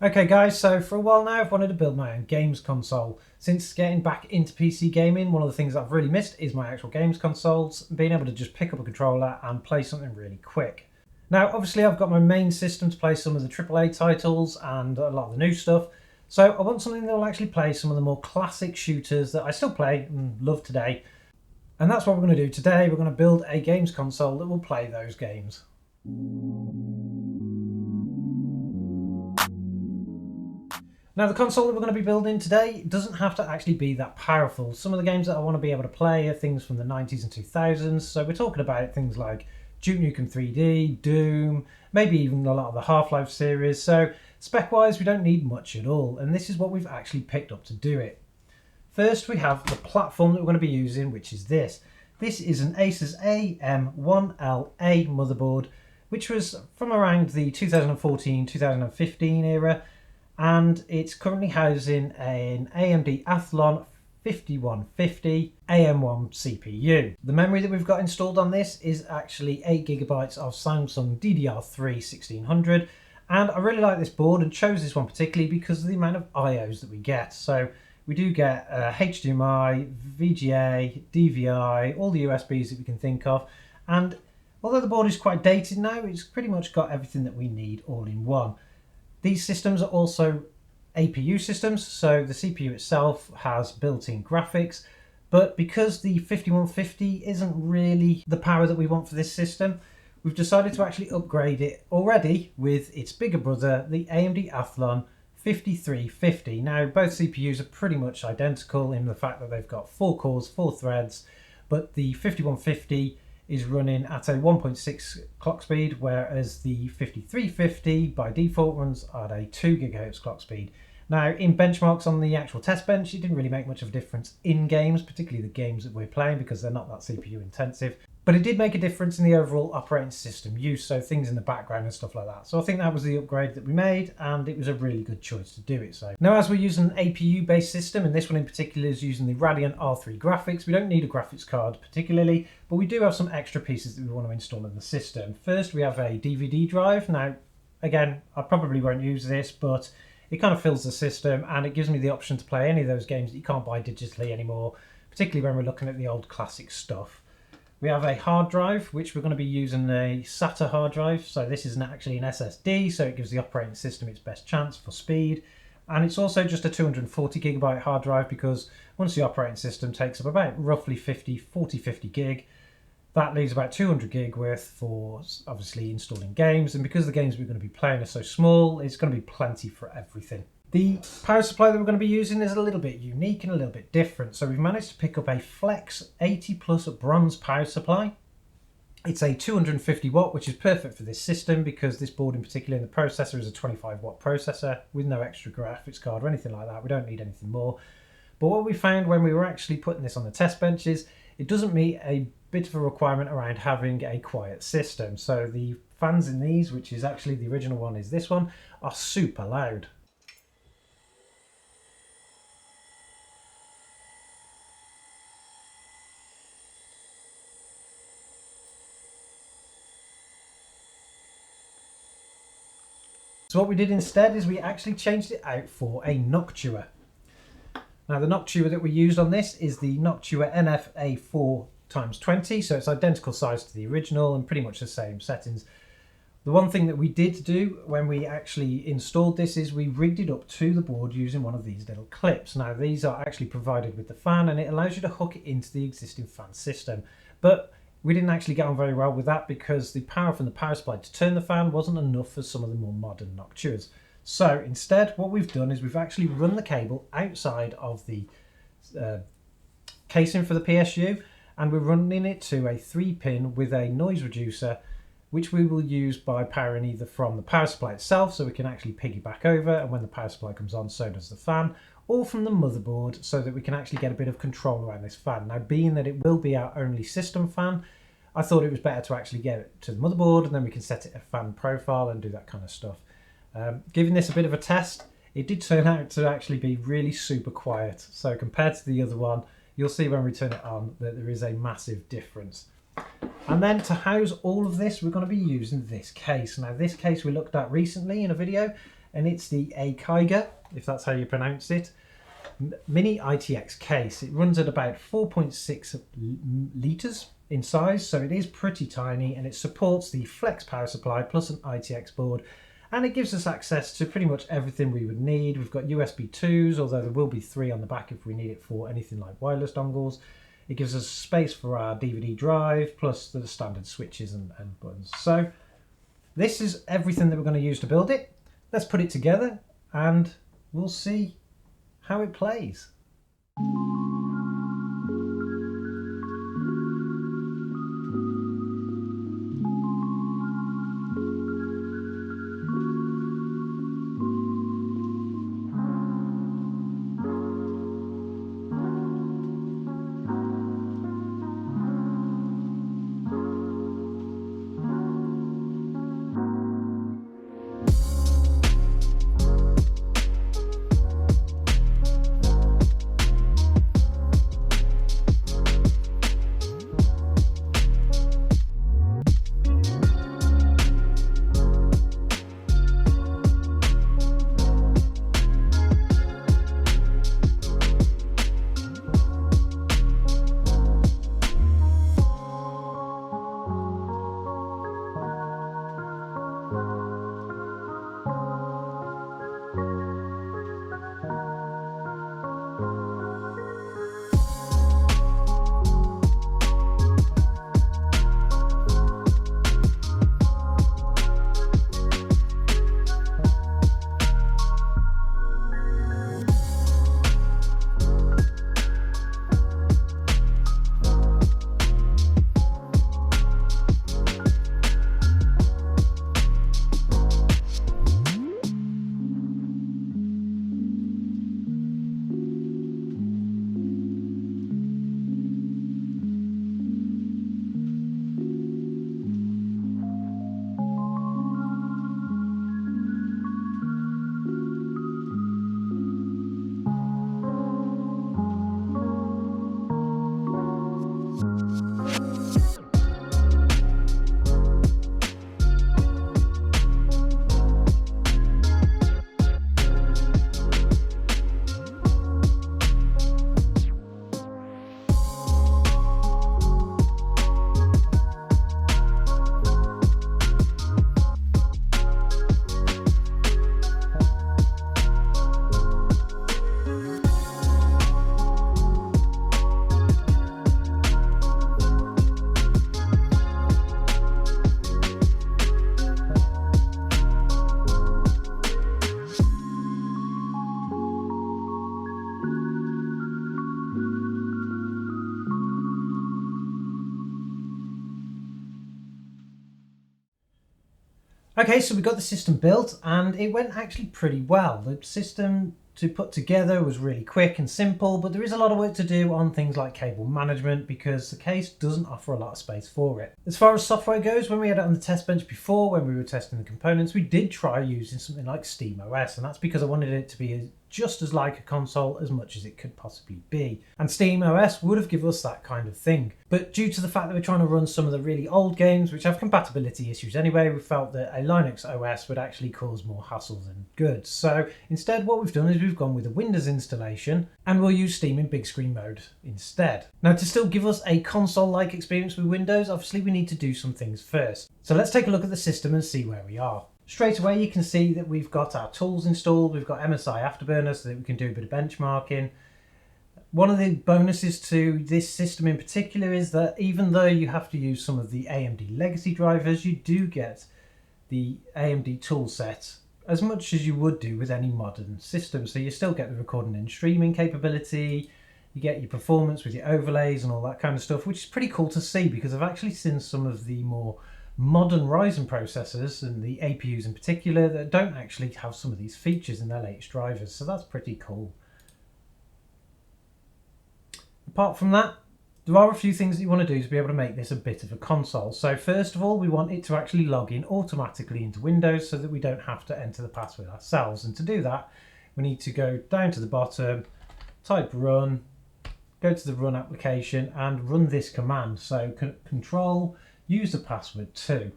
Okay guys, so for a while now I've wanted to build my own games console. Since getting back into PC gaming, one of the things that I've really missed is my actual games consoles, being able to just pick up a controller and play something really quick. Now obviously I've got my main system to play some of the AAA titles and a lot of the new stuff, so I want something that will actually play some of the more classic shooters that I still play and love today. And that's what we're going to do today. We're going to build a games console that will play those games. Now the console that we're going to be building today doesn't have to actually be that powerful. Some of the games that I want to be able to play are things from the 90s and 2000s, so we're talking about things like Duke Nukem 3D, Doom, maybe even a lot of the Half-Life series, so spec-wise we don't need much at all, and this is what we've actually picked up to do it. First we have the platform that we're going to be using, which is this. This is an Asus AM1LA motherboard, which was from around the 2014-2015 era, and it's currently housing an AMD Athlon 5150 AM1 CPU. The memory that we've got installed on this is actually 8GB of Samsung DDR3 1600, and I really like this board and chose this one particularly because of the amount of IOs that we get. So we do get HDMI, VGA, DVI, all the USBs that we can think of, and although the board is quite dated now, it's pretty much got everything that we need all in one. These systems are also APU systems, so the CPU itself has built-in graphics, but because the 5150 isn't really the power that we want for this system, we've decided to actually upgrade it already with its bigger brother, the AMD Athlon 5350. Now both CPUs are pretty much identical in the fact that they've got 4 cores, 4 threads, but the 5150 is running at a 1.6 clock speed, whereas the 5350 by default runs at a 2 GHz clock speed. Now in benchmarks on the actual test bench, it didn't really make much of a difference in games, particularly the games that we're playing because they're not that CPU intensive, but it did make a difference in the overall operating system use, so things in the background and stuff like that. So I think that was the upgrade that we made, and it was a really good choice to do it. So now, as we're using an APU based system, and this one in particular is using the Radeon R3 graphics, we don't need a graphics card particularly, but we do have some extra pieces that we want to install in the system. First we have a DVD drive. Now again, I probably won't use this, but it kind of fills the system and it gives me the option to play any of those games that you can't buy digitally anymore, particularly when we're looking at the old classic stuff. We have a hard drive, which we're going to be using a SATA hard drive. So this is actually an SSD, so it gives the operating system its best chance for speed. And it's also just a 240GB hard drive because once the operating system takes up about roughly 50 gig, that leaves about 200 gig worth for obviously installing games. And because the games we're going to be playing are so small, it's going to be plenty for everything. The power supply that we're going to be using is a little bit unique and a little bit different. So we've managed to pick up a Flex 80 Plus bronze power supply. It's a 250 watt, which is perfect for this system because this board in particular, in the processor, is a 25 watt processor with no extra graphics card or anything like that. We don't need anything more. But what we found when we were actually putting this on the test bench is it doesn't meet a bit of a requirement around having a quiet system. So the fans in these, which is actually the original one is this one, are super loud. So what we did instead is we actually changed it out for a Noctua. Now the Noctua that we used on this is the Noctua NFA4x20, so it's identical size to the original and pretty much the same settings. The one thing that we did do when we actually installed this is we rigged it up to the board using one of these little clips. Now these are actually provided with the fan and it allows you to hook it into the existing fan system. But we didn't actually get on very well with that because the power from the power supply to turn the fan wasn't enough for some of the more modern Noctuas. So instead what we've done is we've actually run the cable outside of the casing for the PSU, and we're running it to a 3-pin with a noise reducer, which we will use by powering either from the power supply itself, so we can actually piggyback over, and when the power supply comes on so does the fan, or from the motherboard so that we can actually get a bit of control around this fan. Now being that it will be our only system fan, I thought it was better to actually get it to the motherboard and then we can set it a fan profile and do that kind of stuff. Giving this a bit of a test, it did turn out to actually be really super quiet. So compared to the other one, you'll see when we turn it on that there is a massive difference. And then to house all of this, we're going to be using this case. Now this case we looked at recently in a video, and it's the Akyga, if that's how you pronounce it, Mini-ITX case. It runs at about 4.6 litres in size, so it is pretty tiny, and it supports the flex power supply plus an ITX board, and it gives us access to pretty much everything we would need. We've got USB 2s, although there will be 3 on the back if we need it for anything like wireless dongles. It gives us space for our DVD drive, plus the standard switches and buttons. So this is everything that we're going to use to build it. Let's put it together and we'll see how it plays. Okay, so we got the system built and it went actually pretty well. The system to put together was really quick and simple, but there is a lot of work to do on things like cable management because the case doesn't offer a lot of space for it. As far as software goes, when we had it on the test bench before, when we were testing the components, we did try using something like SteamOS, and that's because I wanted it to be just as like a console as much as it could possibly be. And SteamOS would have given us that kind of thing. But due to the fact that we're trying to run some of the really old games, which have compatibility issues anyway, we felt that a Linux OS would actually cause more hassle than good. So instead what we've done is we've gone with a Windows installation and we'll use Steam in big screen mode instead. Now to still give us a console-like experience with Windows, obviously we need to do some things first. So let's take a look at the system and see where we are. Straight away you can see that we've got our tools installed, we've got MSI Afterburner so that we can do a bit of benchmarking. One of the bonuses to this system in particular is that even though you have to use some of the AMD legacy drivers, you do get the AMD toolset as much as you would do with any modern system. So you still get the recording and streaming capability, you get your performance with your overlays and all that kind of stuff, which is pretty cool to see because I've actually seen some of the more modern Ryzen processors and the APUs in particular that don't actually have some of these features in their latest drivers, so that's pretty cool. Apart from that, there are a few things that you want to do to be able to make this a bit of a console. So first of all, we want it to actually log in automatically into Windows so that we don't have to enter the password ourselves. And to do that, we need to go down to the bottom, type run, go to the run application and run this command. So control use the password 2.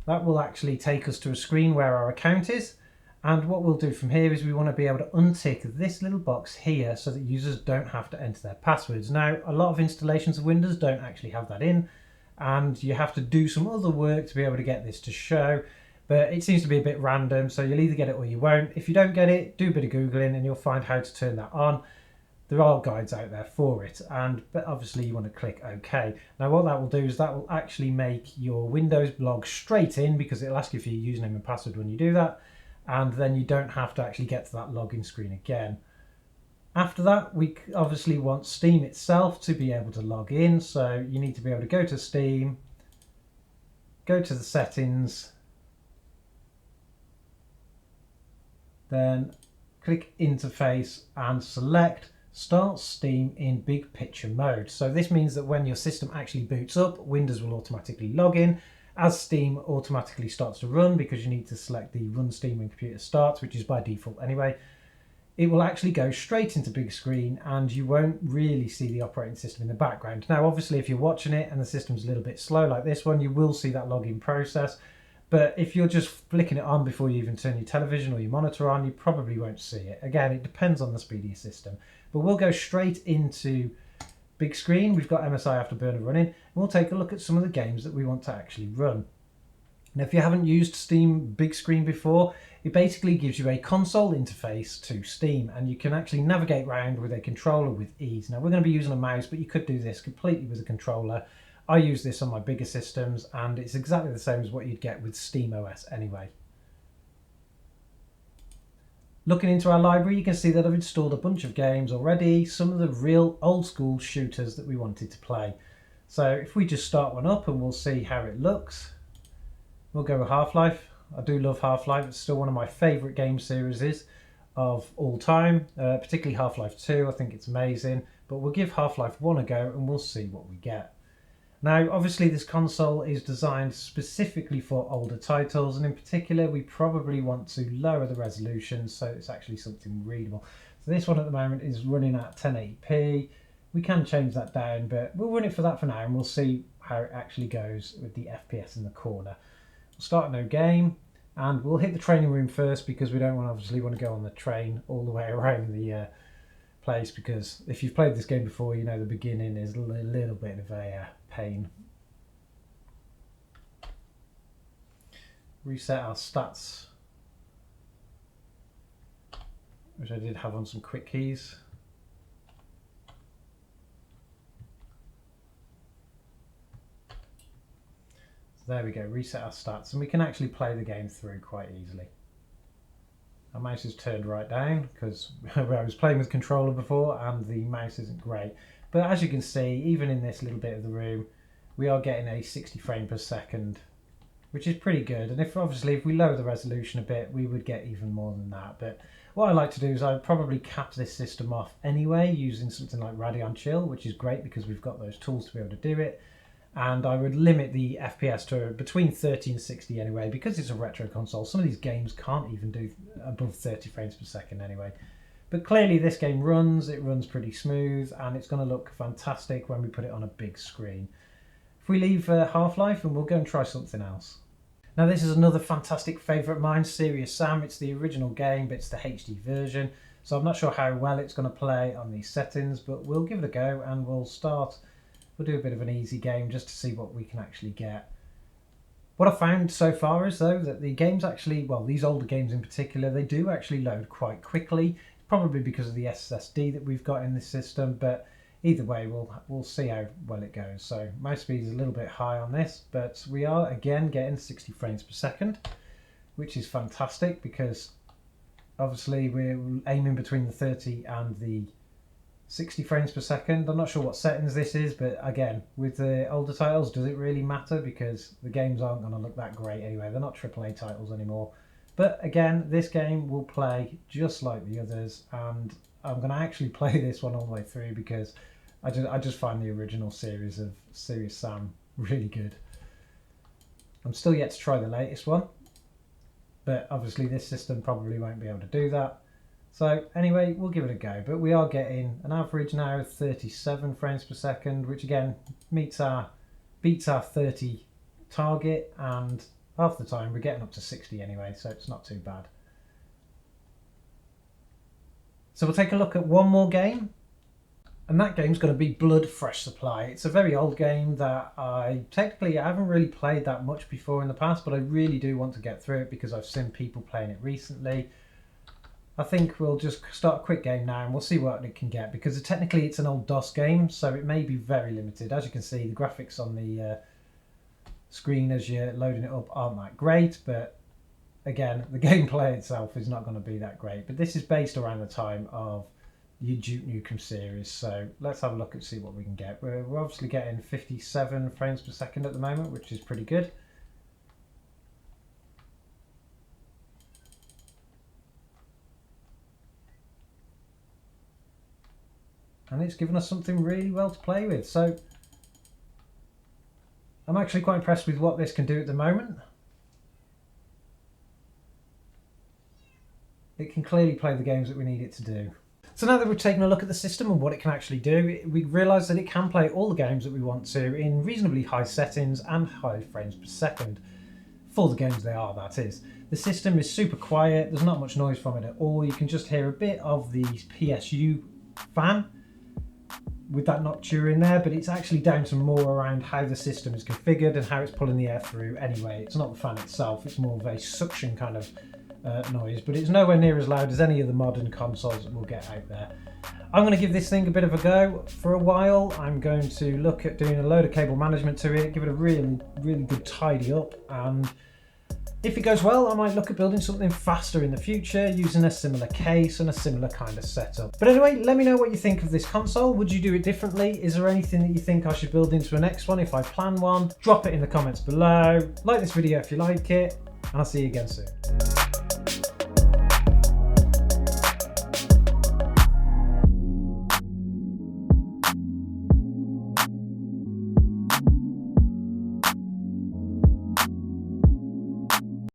That will actually take us to a screen where our account is, And what we'll do from here is we want to be able to untick this little box here so that users don't have to enter their passwords. Now, a lot of installations of Windows don't actually have that in, and you have to do some other work to be able to get this to show, but it seems to be a bit random, so you'll either get it or you won't. If you don't get it, do a bit of Googling and you'll find how to turn that on. There are guides out there for it, but obviously you want to click OK. Now what that will do is that will actually make your Windows log straight in, because it'll ask you for your username and password when you do that, and then you don't have to actually get to that login screen again. After that, we obviously want Steam itself to be able to log in, so you need to be able to go to Steam, go to the settings, then click Interface and select Start Steam in Big Picture mode. So this means that when your system actually boots up, Windows will automatically log in as Steam automatically starts to run, because you need to select the Run Steam when computer starts, which is by default anyway. It will actually go straight into big screen and you won't really see the operating system in the background. Now obviously if you're watching it and the system's a little bit slow like this one, you will see that login process. But if you're just flicking it on before you even turn your television or your monitor on, you probably won't see it. Again, it depends on the speed of your system. But we'll go straight into big screen. We've got MSI Afterburner running, and we'll take a look at some of the games that we want to actually run. Now, if you haven't used Steam Big Screen before, it basically gives you a console interface to Steam, and you can actually navigate around with a controller with ease. Now, we're going to be using a mouse, but you could do this completely with a controller. I use this on my bigger systems, and it's exactly the same as what you'd get with Steam OS anyway. Looking into our library, you can see that I've installed a bunch of games already, some of the real old school shooters that we wanted to play. So if we just start one up and we'll see how it looks. We'll go with Half-Life. I do love Half-Life. It's still one of my favourite game series of all time, particularly Half-Life 2. I think it's amazing. But we'll give Half-Life 1 a go and we'll see what we get. Now, obviously, this console is designed specifically for older titles, and in particular, we probably want to lower the resolution so it's actually something readable. So this one at the moment is running at 1080p. We can change that down, but we'll run it for that for now, and we'll see how it actually goes with the FPS in the corner. We'll start a new game, and we'll hit the training room first because we don't obviously want to go on the train all the way around the place, because if you've played this game before, you know the beginning is a little bit of a pain. Reset our stats, which I did have on some quick keys. So there we go, reset our stats, and we can actually play the game through quite easily. Our mouse is turned right down because I was playing with controller before and the mouse isn't great. But as you can see, even in this little bit of the room, we are getting a 60 frame per second, which is pretty good. And if we lower the resolution a bit, we would get even more than that. But what I like to do is I'd probably cap this system off anyway, using something like Radeon Chill, which is great because we've got those tools to be able to do it. And I would limit the FPS to between 30 and 60 anyway, because it's a retro console. Some of these games can't even do above 30 frames per second anyway. But clearly this game runs, it runs pretty smooth, and it's going to look fantastic when we put it on a big screen. If we leave Half-Life, and we'll go and try something else. Now this is another fantastic favourite of mine, Serious Sam. It's the original game, but it's the HD version. So I'm not sure how well it's going to play on these settings, but we'll give it a go and we'll start. We'll do a bit of an easy game just to see what we can actually get. What I've found so far is, though, that the games actually, well, these older games in particular, they do actually load quite quickly, probably because of the SSD that we've got in this system, but either way, we'll see how well it goes. So mouse speed is a little bit high on this, but we are, again, getting 60 frames per second, which is fantastic because, obviously, we're aiming between the 30 and the 60 frames per second. I'm not sure what settings this is, but again, with the older titles, does it really matter? Because the games aren't going to look that great anyway. They're not AAA titles anymore. But again, this game will play just like the others, and I'm going to actually play this one all the way through because I just find the original series of Serious Sam really good. I'm still yet to try the latest one, but obviously this system probably won't be able to do that. So anyway, we'll give it a go, but we are getting an average now of 37 frames per second, which again beats our 30 target, and half the time we're getting up to 60 anyway, so it's not too bad. So we'll take a look at one more game, and that game's going to be Blood Fresh Supply. It's a very old game that I haven't really played that much before in the past, but I really do want to get through it because I've seen people playing it recently. I think we'll just start a quick game now and we'll see what it can get, because technically it's an old DOS game, so it may be very limited. As you can see, the graphics on the screen as you're loading it up aren't that great, but again, the gameplay itself is not going to be that great. But this is based around the time of your Duke Nukem series, so let's have a look and see what we can get. We're obviously getting 57 frames per second at the moment, which is pretty good. And it's given us something really well to play with, so I'm actually quite impressed with what this can do at the moment. It can clearly play the games that we need it to do. So now that we've taken a look at the system and what it can actually do, we realise that it can play all the games that we want to in reasonably high settings and high frames per second. For the games they are, that is. The system is super quiet, there's not much noise from it at all. You can just hear a bit of the PSU fan with that noctua in there, but it's actually down to more around how the system is configured and how it's pulling the air through anyway. It's not the fan itself, it's more of a suction kind of noise, but it's nowhere near as loud as any of the modern consoles that we'll get out there. I'm going to give this thing a bit of a go for a while. I'm going to look at doing a load of cable management to it, give it a really good tidy up, and if it goes well, I might look at building something faster in the future using a similar case and a similar kind of setup. But anyway, let me know what you think of this console. Would you do it differently? Is there anything that you think I should build into a next one if I plan one? Drop it in the comments below. Like this video if you like it, and I'll see you again soon.